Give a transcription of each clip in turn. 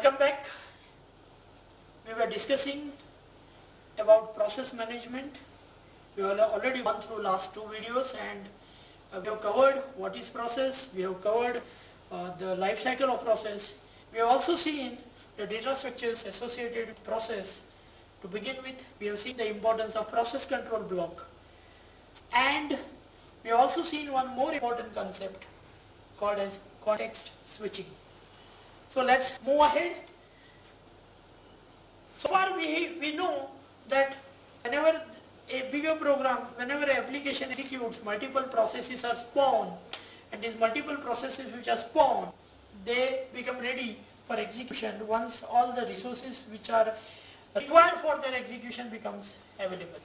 Welcome back. We were discussing about process management. We have already gone through last two videos and we have covered what is process, we have covered the life cycle of process. We have also seen the data structures associated with process. To begin with, we have seen the importance of process control block, and we have also seen one more important concept called as context switching. So let's move ahead. So far we know that whenever a bigger program, whenever an application executes, multiple processes are spawned, and these multiple processes which are spawned, they become ready for execution once all the resources which are required for their execution becomes available.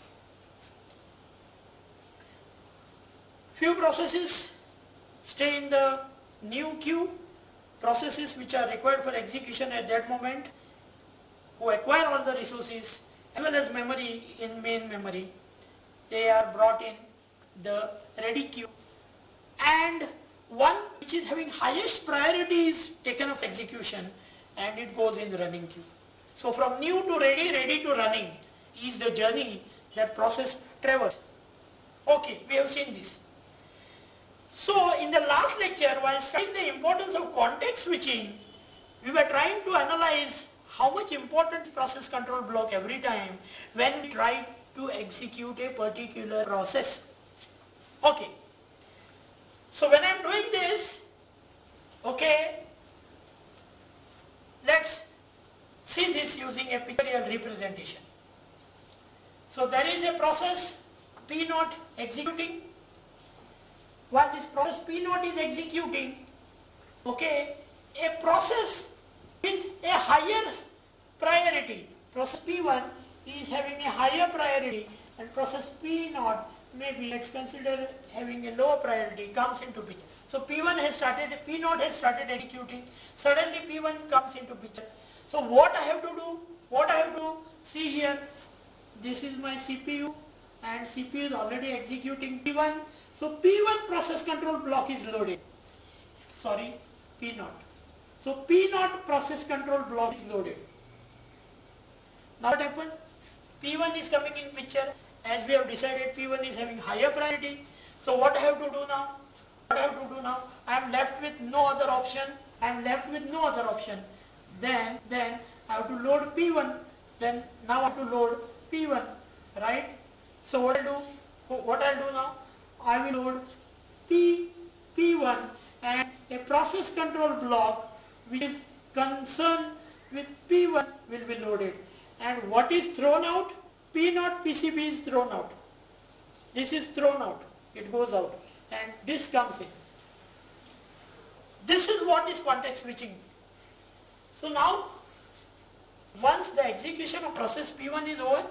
Few processes stay in the new queue, processes which are required for execution at that moment, who acquire all the resources as well as memory in main memory. They are brought in the ready queue, and one which is having highest priority is taken of execution and it goes in the running queue. So from new to ready, ready to running is the journey that process travels. Okay, we have seen this. So in the last lecture, while studying the importance of context switching, we were trying to analyze how much important process control block every time when we try to execute a particular process. Okay. So when I am doing this, okay, let's see this using a pictorial representation. So there is a process P0 executing. While this process P0 is executing, okay, a process with a higher priority, process P1 is having a higher priority, and process P0, maybe let's consider having a lower priority, comes into picture. So P0 has started executing, suddenly P1 comes into picture. So what I have to do, what I have to see here, this is my CPU and CPU is already executing P1. So P1 process control block is loaded. Sorry, P0. So P0 process control block is loaded. Now what happened? P1 is coming in picture. As we have decided, P1 is having higher priority. So what I have to do now? I am left with no other option. Then I have to load P1. Then now I have to load P1, right? So what I'll do now? I will load P1, and a process control block which is concerned with P1 will be loaded. And what is thrown out? P0 PCB is thrown out. This is thrown out. It goes out. And this comes in. This is what is context switching. So now, once the execution of process P1 is over,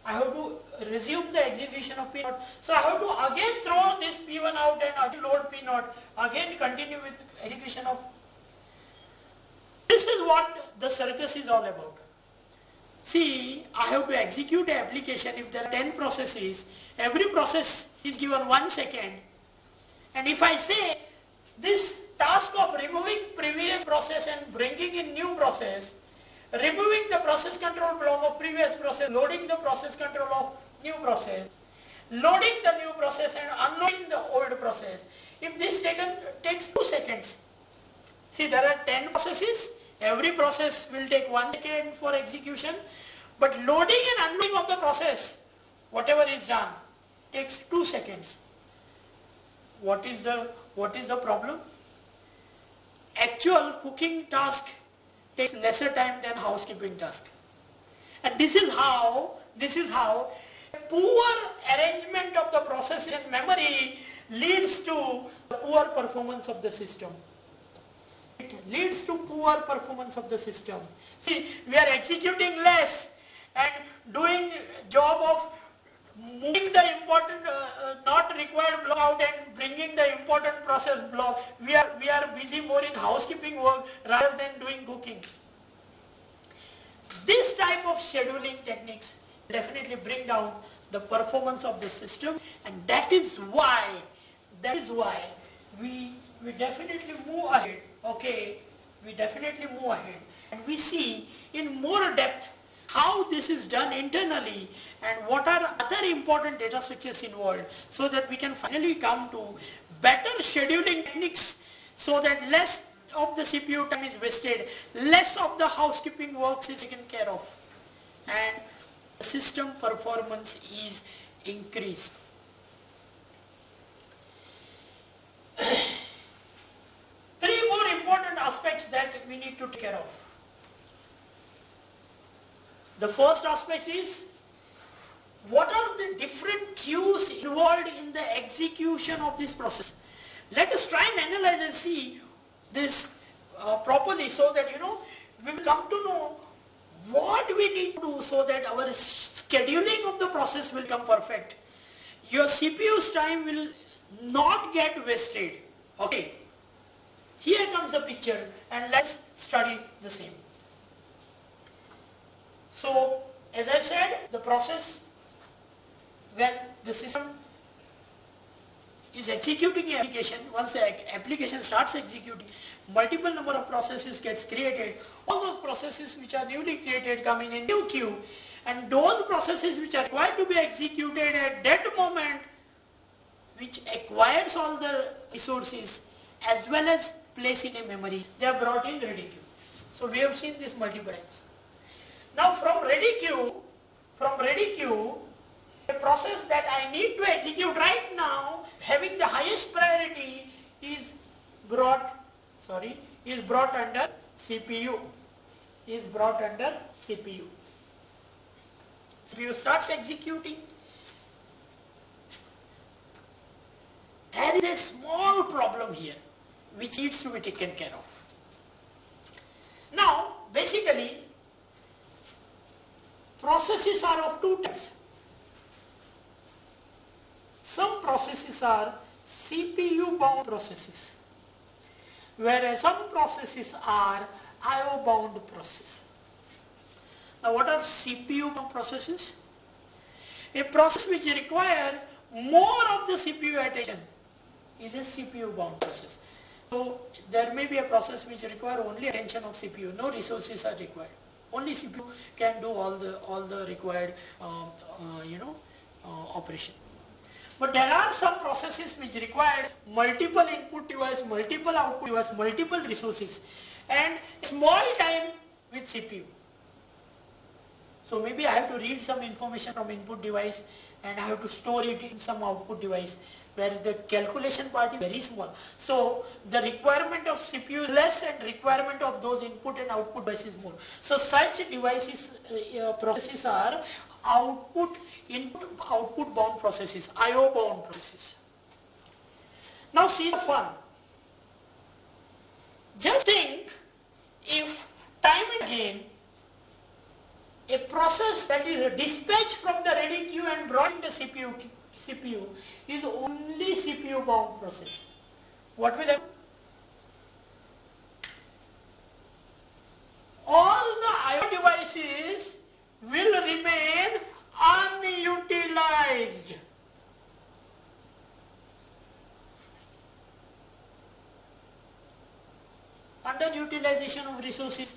I have to resume the execution of P0. So I have to again throw this P1 out and again load P0. Again continue with execution of. This is what the circus is all about. See, I have to execute an application. If there are 10 processes, every process is given 1 second. And if I say this task of removing previous process and bringing in new process, removing the process control block of previous process, loading the process control of new process, loading the new process and unloading the old process. If this takes 2 seconds, see there are 10 processes, every process will take 1 second for execution, but loading and unloading of the process, whatever is done, takes 2 seconds. What is the problem? Actual cooking task takes lesser time than housekeeping task. And this is how a poor arrangement of the process in memory leads to poor performance of the system. It leads to poor performance of the system. See, we are executing less and doing job of moving the important not required block out and bringing the important process block. We are busy more in housekeeping work rather than doing cooking. This type of scheduling techniques definitely bring down the performance of the system, and that is why we definitely move ahead, okay, we definitely move ahead and we see in more depth how this is done internally and what are other important data structures involved, so that we can finally come to better scheduling techniques so that less of the CPU time is wasted, less of the housekeeping works is taken care of, and the system performance is increased. Three more important aspects that we need to take care of. The first aspect is, what are the different queues involved in the execution of this process? Let us try and analyze and see this properly, so that we will come to know what we need to do so that our scheduling of the process will come perfect. Your CPU's time will not get wasted. Okay. Here comes the picture, and let's study the same. So, as I said, the process, when the system is executing an application, once the application starts executing, multiple number of processes gets created. All those processes which are newly created come in a new queue, and those processes which are required to be executed at that moment, which acquires all the resources as well as place in a memory, they are brought in ready queue. So we have seen this multiple times. Now from ready queue, the process that I need to execute right now, having the highest priority, is brought under CPU. CPU starts executing. There is a small problem here which needs to be taken care of. Now, basically, processes are of two types. Some processes are CPU bound processes, whereas some processes are IO bound processes. Now, what are CPU bound processes? A process which requires more of the CPU attention is a CPU bound process. So there may be a process which requires only attention of CPU, no resources are required. Only CPU can do all the required operation. But there are some processes which require multiple input device, multiple output device, multiple resources, and small time with CPU. So maybe I have to read some information from input device and I have to store it in some output device where the calculation part is very small. So the requirement of CPU is less and requirement of those input and output devices more. So such devices, processes are output bound processes, IO bound processes. Now see the fun. Just think if time and again a process that is dispatched from the ready queue and brought in the CPU is only CPU bound process. What will happen? All the IO devices will remain unutilized. Underutilization of resources.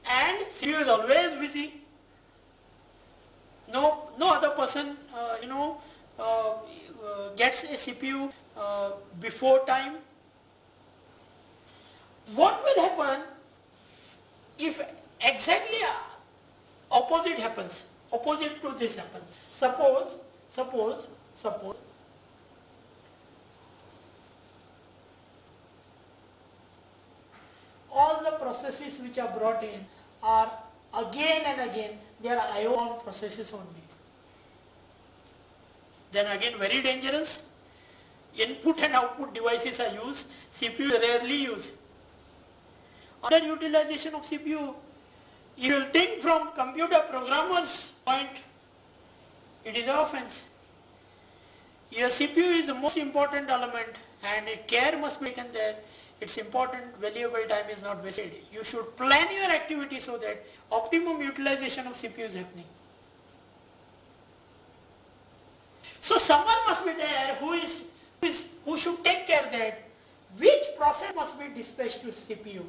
And CPU is always busy. No other person, gets a CPU before time. What will happen if exactly opposite happens? Opposite to this happens. Suppose all the processes which are brought in are again and again, they are IO bound processes only. Then again very dangerous. Input and output devices are used, CPU is rarely used. Underutilization of CPU, you will think from computer programmers' point, it is an offense. Your CPU is the most important element and care must be taken there. Its important valuable time is not wasted. You should plan your activity so that optimum utilization of CPU is happening. So someone must be there who should take care that which process must be dispatched to CPU.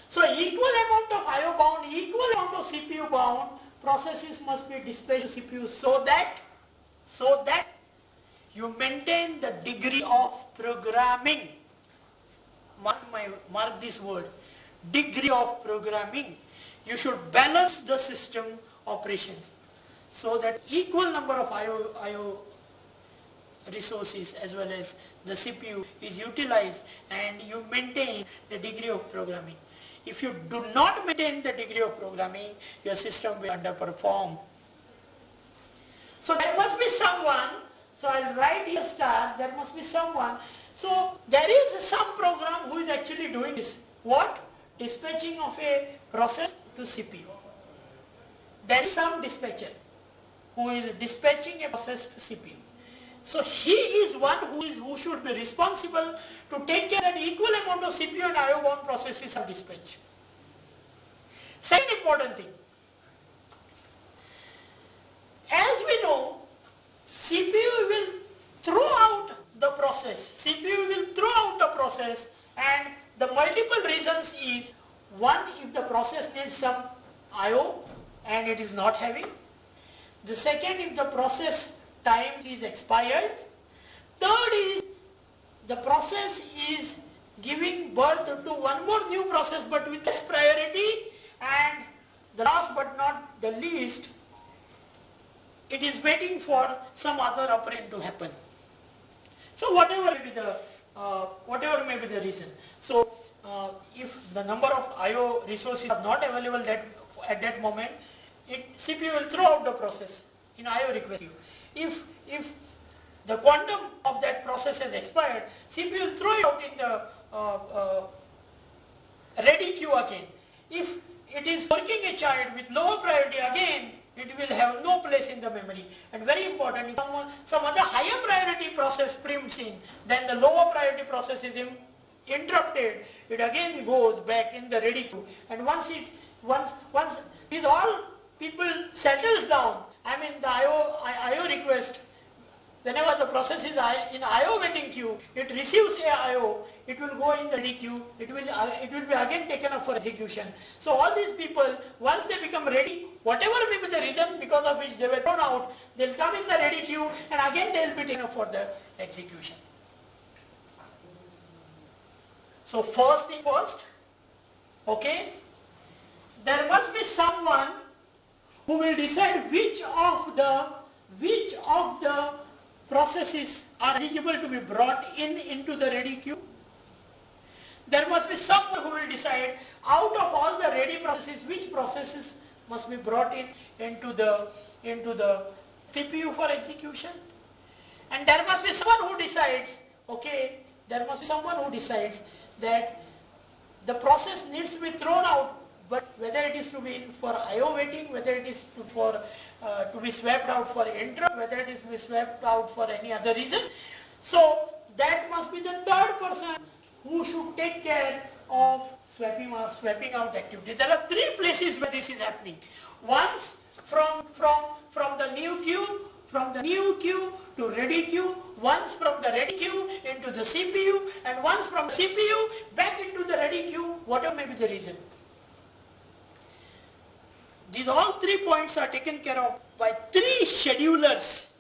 So equal amount of IO bound, equal amount of CPU bound processes must be dispatched to CPU so that you maintain the degree of programming. Mark this word, degree of programming. You should balance the system operation so that equal number of IO resources as well as the CPU is utilized and you maintain the degree of programming. If you do not maintain the degree of programming, your system will underperform. So there must be someone, so I'll write here star, there must be someone. So there is some program who is actually doing this. What? Dispatching of a process to CPU. There is some dispatcher who is dispatching a process to CPU. So he is one who should be responsible to take care that equal amount of CPU and IO bound processes are dispatched. Second important thing. As we know, CPU will throw out the process. CPU will throw out the process, and the multiple reasons is, one, if the process needs some IO and it is not having. The second, if the process time is expired. Third is the process is giving birth to one more new process but with less priority, and the last but not the least, it is waiting for some other operand to happen. So whatever may be the reason. So if the number of IO resources are not available at that moment, CPU will throw out the process in IO request queue. If the quantum of that process has expired, CPU will throw it out in the ready queue again. If it is working a child with lower priority, again it will have no place in the memory. And very important, if some other higher priority process preempts in, then the lower priority process is interrupted. It again goes back in the ready queue. And once these all people settles down, I mean the IO request, whenever the process is in IO waiting queue, it receives a IO, it will go in the ready queue, it will be again taken up for execution. So all these people, once they become ready, whatever may be the reason because of which they were thrown out, they'll come in the ready queue and again they'll be taken up for the execution. So first thing first, okay, there must be someone who will decide which of the processes are eligible to be brought into the ready queue. There must be someone who will decide out of all the ready processes which processes must be brought into the CPU for execution. And there must be someone who decides, okay, there must be someone who decides that the process needs to be thrown out, but whether it is to be for IO waiting, whether it is to be swapped out for interrupt, whether it is to be swapped out for any other reason. So that must be the third person who should take care of swapping out activity. There are three places where this is happening. Once from the new queue to ready queue, once from the ready queue into the CPU, and once from CPU back into the ready queue, whatever may be the reason. These all 3 points are taken care of by 3 schedulers.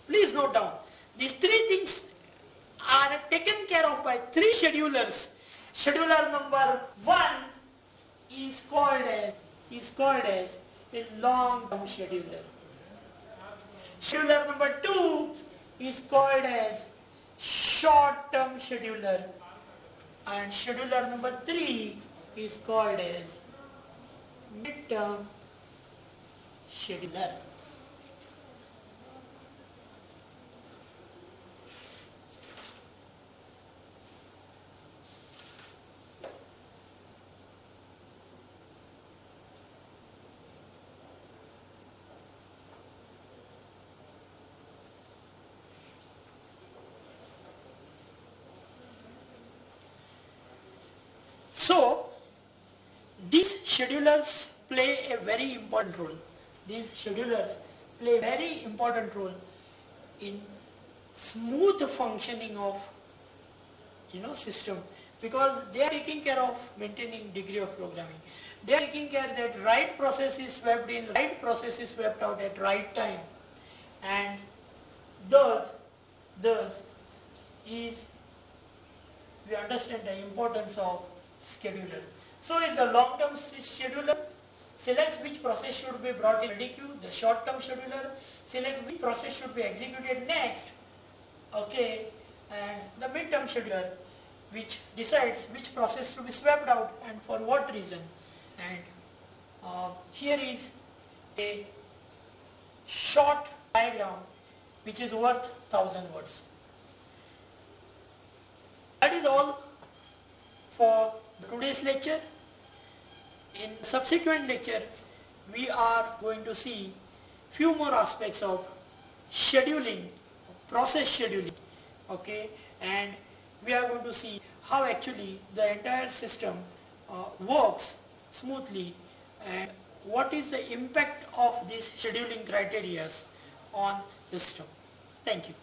Please note down. These 3 things are taken care of by 3 schedulers. Scheduler number 1 is called as a long-term scheduler. Scheduler number 2 is called as short-term scheduler. And scheduler number 3 is called as mid-term scheduler. So, these schedulers play a very important role. These schedulers play a very important role in smooth functioning of system, because they are taking care of maintaining degree of programming. They are taking care that right process is swept in, right process is swept out at right time, and thus is we understand the importance of scheduler. So is the long-term scheduler selects which process should be brought in ready queue. The short-term scheduler select which process should be executed next. Okay, and the mid-term scheduler which decides which process to be swept out and for what reason. And here is a short diagram which is worth 1,000 words. That is all for today's lecture. In subsequent lecture, we are going to see few more aspects of scheduling, process scheduling, okay, and we are going to see how actually the entire system works smoothly and what is the impact of these scheduling criteria on the system. Thank you.